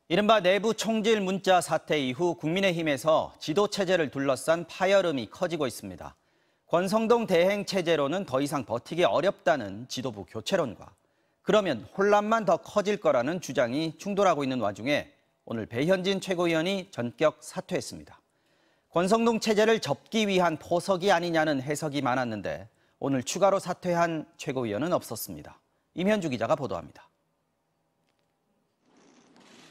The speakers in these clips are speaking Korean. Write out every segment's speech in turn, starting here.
이른바 내부 총질 문자 사태 이후 국민의힘에서 지도체제를 둘러싼 파열음이 커지고 있습니다. 권성동 대행 체제로는 더 이상 버티기 어렵다는 지도부 교체론과 그러면 혼란만 더 커질 거라는 주장이 충돌하고 있는 와중에 오늘 배현진 최고위원이 전격 사퇴했습니다. 권성동 체제를 접기 위한 포석이 아니냐는 해석이 많았는데 오늘 추가로 사퇴한 최고위원은 없었습니다. 임현주 기자가 보도합니다.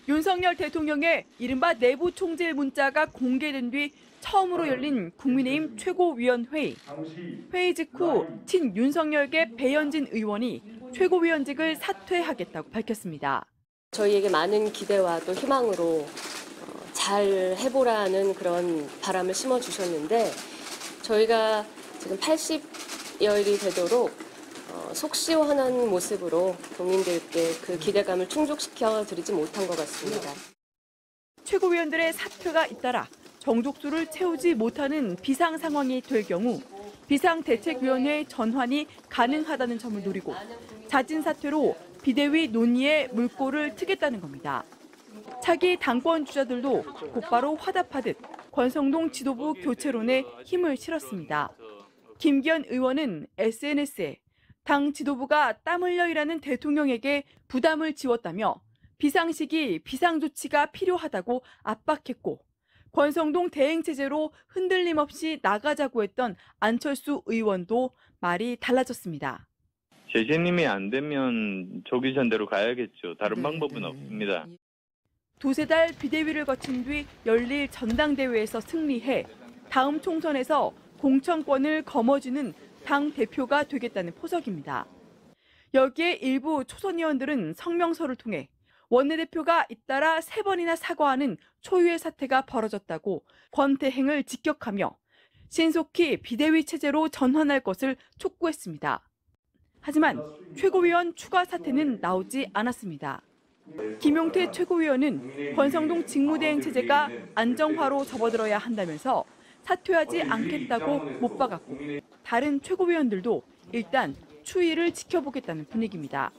윤석열 대통령의 이른바 내부 총질 문자가 공개된 뒤 처음으로 열린 국민의힘 최고위원회의. 회의 직후 친윤석열계 배현진 의원이 최고위원직을 사퇴하겠다고 밝혔습니다. 저희에게 많은 기대와 또 희망으로 잘 해보라는 그런 바람을 심어주셨는데 저희가 지금 80여일이 되도록 속 시원한 모습으로 국민들께 그 기대감을 충족시켜 드리지 못한 것 같습니다. 최고위원들의 사퇴가 잇따라 정족수를 채우지 못하는 비상 상황이 될 경우 비상대책위원회 전환이 가능하다는 점을 노리고 잦은 사퇴로 비대위 논의에 물꼬를 트겠다는 겁니다. 차기 당권 주자들도 곧바로 화답하듯 권성동 지도부 교체론에 힘을 실었습니다. 김기현 의원은 SNS에 당 지도부가 땀 흘려 일하는 대통령에게 부담을 지웠다며 비상시기 비상조치가 필요하다고 압박했고 권성동 대행체제로 흔들림 없이 나가자고 했던 안철수 의원도 말이 달라졌습니다. 재신임이 안 되면 조기 전대로 가야겠죠. 다른 방법은 없습니다. 두세 달 비대위를 거친 뒤 열릴 전당대회에서 승리해 다음 총선에서 공천권을 거머쥐는 당 대표가 되겠다는 포석입니다. 여기에 일부 초선 의원들은 성명서를 통해 원내대표가 잇따라 3번이나 사과하는 초유의 사태가 벌어졌다고 권 대행을 직격하며 신속히 비대위 체제로 전환할 것을 촉구했습니다. 하지만 최고위원 추가 사퇴는 나오지 않았습니다. 김용태 최고위원은 권성동 직무대행 체제가 안정화로 접어들어야 한다면서 사퇴하지 않겠다고 못 박았고 다른 최고위원들도 일단 추이를 지켜보겠다는 분위기입니다.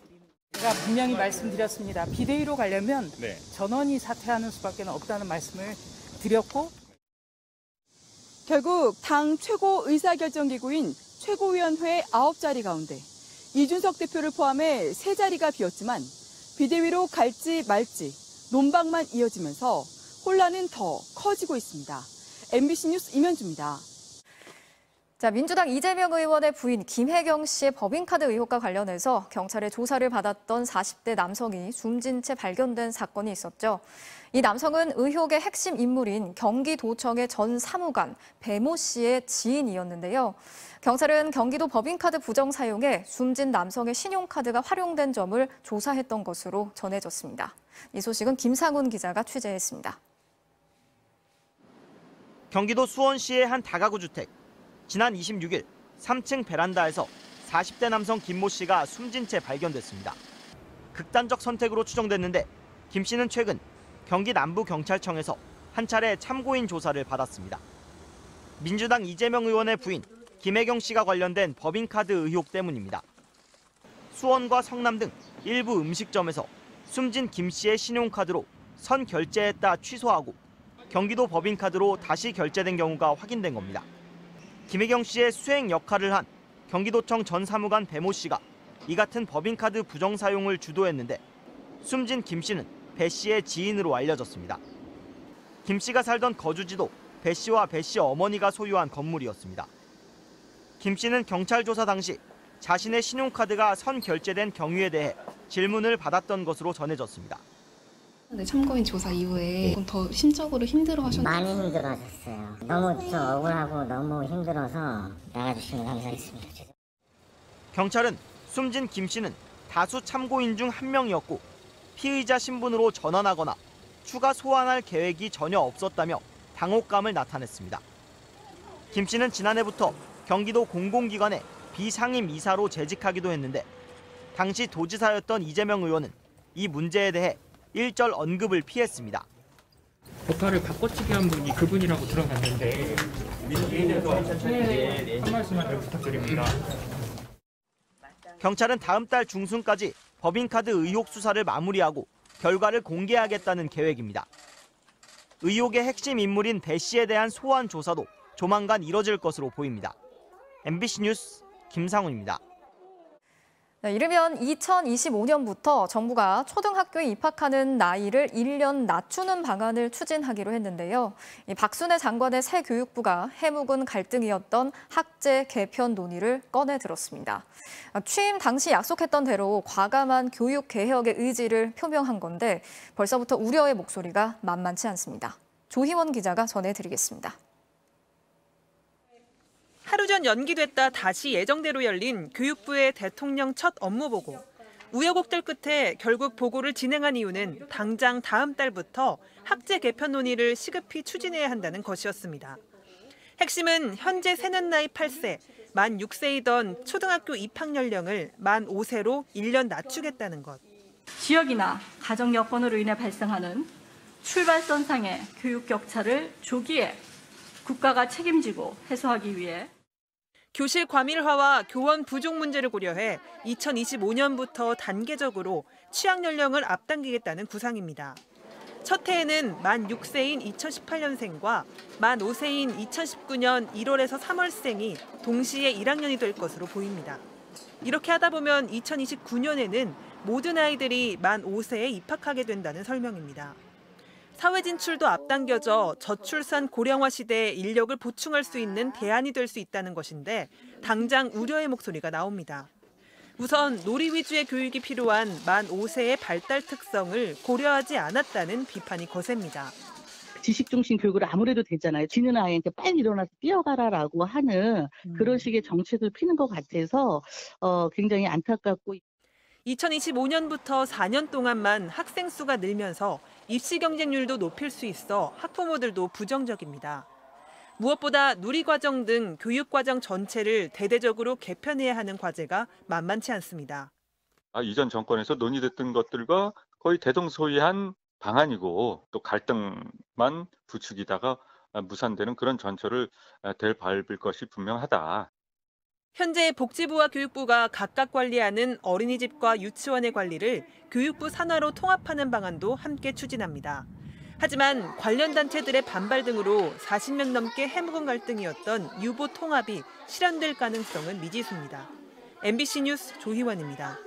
제가 분명히 말씀드렸습니다. 비대위로 가려면 전원이 사퇴하는 수밖에 없다는 말씀을 드렸고 결국 당 최고 의사결정기구인 최고위원회 9자리 가운데 이준석 대표를 포함해 3자리가 비었지만 비대위로 갈지 말지 논박만 이어지면서 혼란은 더 커지고 있습니다. MBC 뉴스 임현주입니다. 자, 민주당 이재명 의원의 부인 김혜경 씨의 법인카드 의혹과 관련해서 경찰의 조사를 받았던 40대 남성이 숨진 채 발견된 사건이 있었죠. 이 남성은 의혹의 핵심 인물인 경기도청의 전 사무관 배모 씨의 지인이었는데요. 경찰은 경기도 법인카드 부정 사용에 숨진 남성의 신용카드가 활용된 점을 조사했던 것으로 전해졌습니다. 이 소식은 김상훈 기자가 취재했습니다. 경기도 수원시의 한 다가구 주택. 지난 26일 3층 베란다에서 40대 남성 김모 씨가 숨진 채 발견됐습니다. 극단적 선택으로 추정됐는데 김 씨는 최근 경기 남부경찰청에서 한 차례 참고인 조사를 받았습니다. 민주당 이재명 의원의 부인 김혜경 씨가 관련된 법인카드 의혹 때문입니다. 수원과 성남 등 일부 음식점에서 숨진 김 씨의 신용카드로 선 결제했다 취소하고 경기도 법인카드로 다시 결제된 경우가 확인된 겁니다. 김혜경 씨의 수행 역할을 한 경기도청 전 사무관 배모 씨가 이 같은 법인카드 부정 사용을 주도했는데 숨진 김 씨는 배 씨의 지인으로 알려졌습니다. 김 씨가 살던 거주지도 배 씨와 배 씨 어머니가 소유한 건물이었습니다. 김 씨는 경찰 조사 당시 자신의 신용카드가 선 결제된 경위에 대해 질문을 받았던 것으로 전해졌습니다. 네, 참고인 조사 이후에 조금 더 심적으로 힘들어하셨나요? 많이 힘들어하셨어요. 너무 저 억울하고 너무 힘들어서 나가주시면 감사하겠습니다. 경찰은 숨진 김 씨는 다수 참고인 중 한 명이었고 피의자 신분으로 전환하거나 추가 소환할 계획이 전혀 없었다며 당혹감을 나타냈습니다. 김 씨는 지난해부터 경기도 공공기관의 비상임 이사로 재직하기도 했는데 당시 도지사였던 이재명 의원은 이 문제에 대해 일절 언급을 피했습니다. 보타를 바꿔치기 한 분이 그분이라고 들어봤는데 한 말씀만 더 부탁드립니다. 경찰은 다음 달 중순까지 법인카드 의혹 수사를 마무리하고 결과를 공개하겠다는 계획입니다. 의혹의 핵심 인물인 배 씨에 대한 소환 조사도 조만간 이뤄질 것으로 보입니다. MBC 뉴스 김상훈입니다. 네, 이르면 2025년부터 정부가 초등학교에 입학하는 나이를 1년 낮추는 방안을 추진하기로 했는데요. 박순애 장관의 새 교육부가 해묵은 갈등이었던 학제 개편 논의를 꺼내 들었습니다. 취임 당시 약속했던 대로 과감한 교육 개혁의 의지를 표명한 건데 벌써부터 우려의 목소리가 만만치 않습니다. 조희원 기자가 전해드리겠습니다. 하루 전 연기됐다 다시 예정대로 열린 교육부의 대통령 첫 업무보고. 우여곡절 끝에 결국 보고를 진행한 이유는 당장 다음 달부터 학제 개편 논의를 시급히 추진해야 한다는 것이었습니다. 핵심은 현재 세는 나이 8세, 만 6세이던 초등학교 입학 연령을 만 5세로 1년 낮추겠다는 것. 지역이나 가정 여건으로 인해 발생하는 출발선상의 교육 격차를 조기에 국가가 책임지고 해소하기 위해 교실 과밀화와 교원 부족 문제를 고려해 2025년부터 단계적으로 취학 연령을 앞당기겠다는 구상입니다. 첫 해에는 만 6세인 2018년생과 만 5세인 2019년 1월에서 3월생이 동시에 1학년이 될 것으로 보입니다. 이렇게 하다 보면 2029년에는 모든 아이들이 만 5세에 입학하게 된다는 설명입니다. 사회 진출도 앞당겨져 저출산 고령화 시대에 인력을 보충할 수 있는 대안이 될 수 있다는 것인데 당장 우려의 목소리가 나옵니다. 우선 놀이 위주의 교육이 필요한 만 5세의 발달 특성을 고려하지 않았다는 비판이 거셉니다. 지식 중심 교육을 아무래도 되잖아요. 지는 아이한테 빨리 일어나서 뛰어가라라고 하는 그런 식의 정책을 피는 것 같아서 굉장히 안타깝고. 2025년부터 4년 동안만 학생 수가 늘면서 입시 경쟁률도 높일 수 있어 학부모들도 부정적입니다. 무엇보다 누리과정 등 교육과정 전체를 대대적으로 개편해야 하는 과제가 만만치 않습니다. 이전 정권에서 논의됐던 것들과 거의 대동소이한 방안이고 또 갈등만 부추기다가 무산되는 그런 전철을 밟을 것이 분명하다. 현재 복지부와 교육부가 각각 관리하는 어린이집과 유치원의 관리를 교육부 산하로 통합하는 방안도 함께 추진합니다. 하지만 관련 단체들의 반발 등으로 40년 넘게 해묵은 갈등이었던 유보 통합이 실현될 가능성은 미지수입니다. MBC 뉴스 조희원입니다.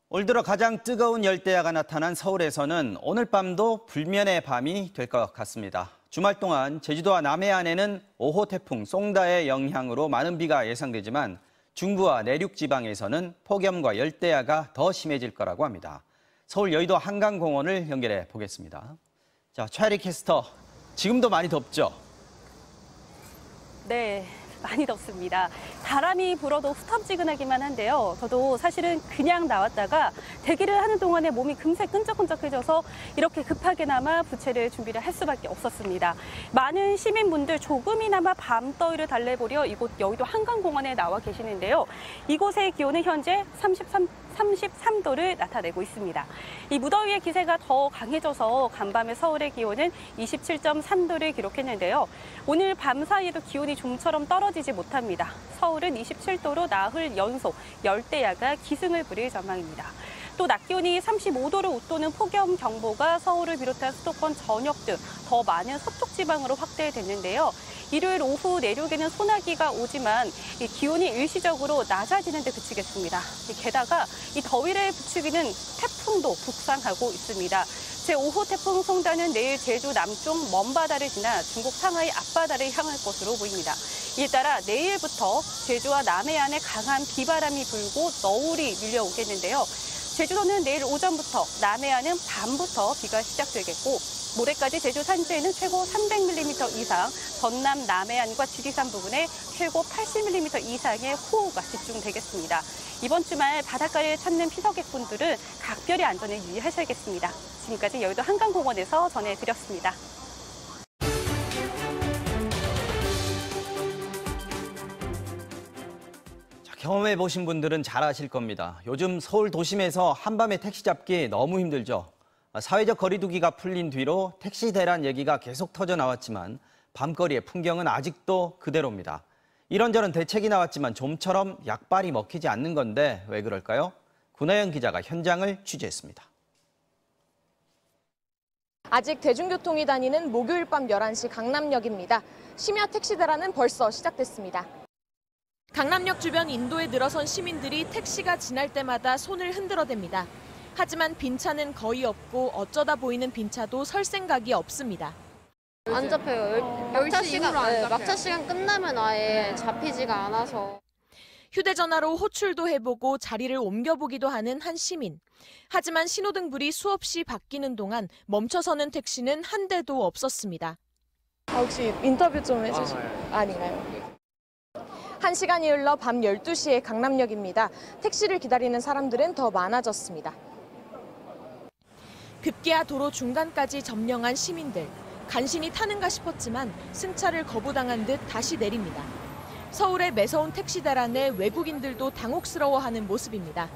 올 들어 가장 뜨거운 열대야가 나타난 서울에서는 오늘 밤도 불면의 밤이 될 것 같습니다. 주말 동안 제주도와 남해안에는 5호 태풍 송다의 영향으로 많은 비가 예상되지만 중부와 내륙 지방에서는 폭염과 열대야가 더 심해질 거라고 합니다. 서울 여의도 한강공원을 연결해 보겠습니다. 자, 최아리 캐스터, 지금도 많이 덥죠? 네, 많이 덥습니다. 바람이 불어도 후텁지근하기만 한데요. 저도 사실은 그냥 나왔다가 대기를 하는 동안에 몸이 금세 끈적끈적해져서 이렇게 급하게나마 부채를 준비를 할 수밖에 없었습니다. 많은 시민분들 조금이나마 밤더위를 달래보려 이곳 여의도 한강공원에 나와 계시는데요. 이곳의 기온은 현재 33도를 나타내고 있습니다. 이 무더위의 기세가 더 강해져서 간밤에 서울의 기온은 27.3도를 기록했는데요. 오늘 밤 사이에도 기온이 좀처럼 떨어지지 못합니다. 서울은 27도로 나흘 연속 열대야가 기승을 부릴 전망입니다. 또 낮 기온이 35도를 웃도는 폭염 경보가 서울을 비롯한 수도권 전역 등 더 많은 서쪽 지방으로 확대됐는데요. 일요일 오후 내륙에는 소나기가 오지만 이 기온이 일시적으로 낮아지는 데 그치겠습니다. 게다가 이 더위를 부추기는 태풍도 북상하고 있습니다. 제5호 태풍 송다는 내일 제주 남쪽 먼바다를 지나 중국 상하이 앞바다를 향할 것으로 보입니다. 이에 따라 내일부터 제주와 남해안에 강한 비바람이 불고 너울이 밀려오겠는데요. 제주도는 내일 오전부터, 남해안은 밤부터 비가 시작되겠고 모레까지 제주 산지에는 최고 300mm 이상, 전남 남해안과 지리산 부분에 최고 80mm 이상의 호우가 집중되겠습니다. 이번 주말 바닷가를 찾는 피서객분들은 각별히 안전에 유의하셔야겠습니다. 지금까지 여의도 한강공원에서 전해드렸습니다. 경험해보신 분들은 잘 아실 겁니다. 요즘 서울 도심에서 한밤에 택시 잡기 너무 힘들죠. 사회적 거리두기가 풀린 뒤로 택시 대란 얘기가 계속 터져 나왔지만 밤거리의 풍경은 아직도 그대로입니다. 이런저런 대책이 나왔지만 좀처럼 약발이 먹히지 않는 건데 왜 그럴까요? 군하연 기자가 현장을 취재했습니다. 아직 대중교통이 다니는 목요일 밤 11시 강남역입니다. 심야 택시 대란은 벌써 시작됐습니다. 강남역 주변 인도에 늘어선 시민들이 택시가 지날 때마다 손을 흔들어댑니다. 하지만 빈차는 거의 없고 어쩌다 보이는 빈차도 설 생각이 없습니다. 안 잡혀요. 막차 시간 끝나면 아예 잡히지가 않아서. 휴대전화로 호출도 해보고 자리를 옮겨보기도 하는 한 시민. 하지만 신호등불이 수없이 바뀌는 동안 멈춰서는 택시는 한 대도 없었습니다. 혹시 인터뷰 좀 해주실까요? 아닌가요? 1시간이 흘러 밤 12시에 강남역입니다. 택시를 기다리는 사람들은 더 많아졌습니다. 급기야 도로 중간까지 점령한 시민들. 간신히 타는가 싶었지만 승차를 거부당한 듯 다시 내립니다. 서울의 매서운 택시 대란에 외국인들도 당혹스러워하는 모습입니다.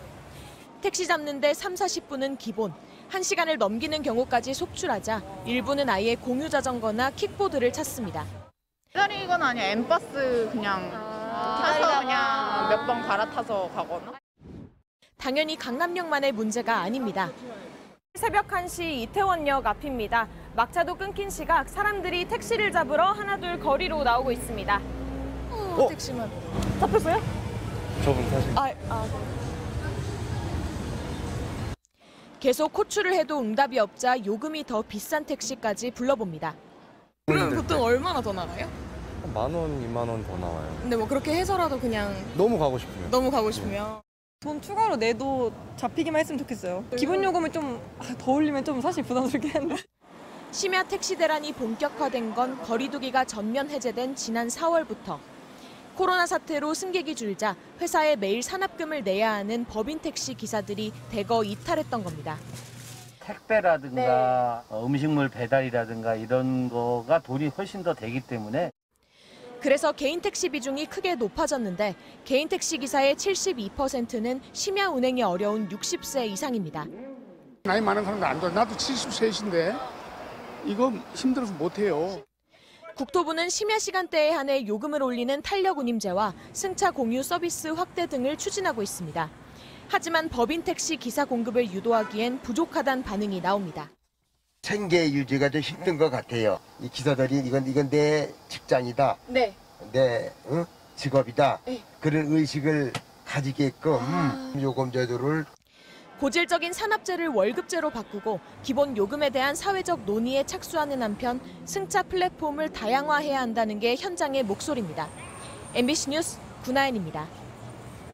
택시 잡는데 30-40분은 기본, 1시간을 넘기는 경우까지 속출하자 일부는 아예 공유 자전거나 킥보드를 찾습니다. 기다리거나 아니면 엠버스 그냥 타서 그냥 몇 번 갈아타서 가거나. 당연히 강남역만의 문제가 아닙니다. 새벽 1시 이태원역 앞입니다. 막차도 끊긴 시각 사람들이 택시를 잡으러 하나둘 거리로 나오고 있습니다. 택시만. 잡혔어요? 저분 사실. 계속 호출을 해도 응답이 없자 요금이 더 비싼 택시까지 불러봅니다. 그럼 보통 얼마나 더 나가요? 10,000원, 20,000원 더 나와요. 근데 뭐 그렇게 해서라도 그냥 너무 가고 싶으면. 너무 가고 싶으면. 돈 추가로 내도 잡히기만 했으면 좋겠어요. 기본 요금을 좀 더 올리면 좀 사실 부담스럽긴 한데. 심야 택시 대란이 본격화된 건 거리두기가 전면 해제된 지난 4월부터. 코로나 사태로 승객이 줄자 회사에 매일 산업금을 내야 하는 법인 택시 기사들이 대거 이탈했던 겁니다. 택배라든가 음식물 배달이라든가 이런 거가 돈이 훨씬 더 되기 때문에. 그래서 개인 택시 비중이 크게 높아졌는데 개인 택시 기사의 72%는 심야 운행이 어려운 60세 이상입니다. 나이 많은 사람들 안 돼. 나도 73인데 이거 힘들어서 못해요. 국토부는 심야 시간대에 한해 요금을 올리는 탄력 운임제와 승차 공유 서비스 확대 등을 추진하고 있습니다. 하지만 법인 택시 기사 공급을 유도하기엔 부족하다는 반응이 나옵니다. 생계 유지가 좀 힘든 것 같아요. 이 기사들이 이건 내 직장이다. 네. 내 직업이다. 네. 그런 의식을 가지게끔 요금 제도를. 고질적인 산업재를 월급제로 바꾸고 기본 요금에 대한 사회적 논의에 착수하는 한편 승차 플랫폼을 다양화해야 한다는 게 현장의 목소리입니다. MBC 뉴스 구나연입니다.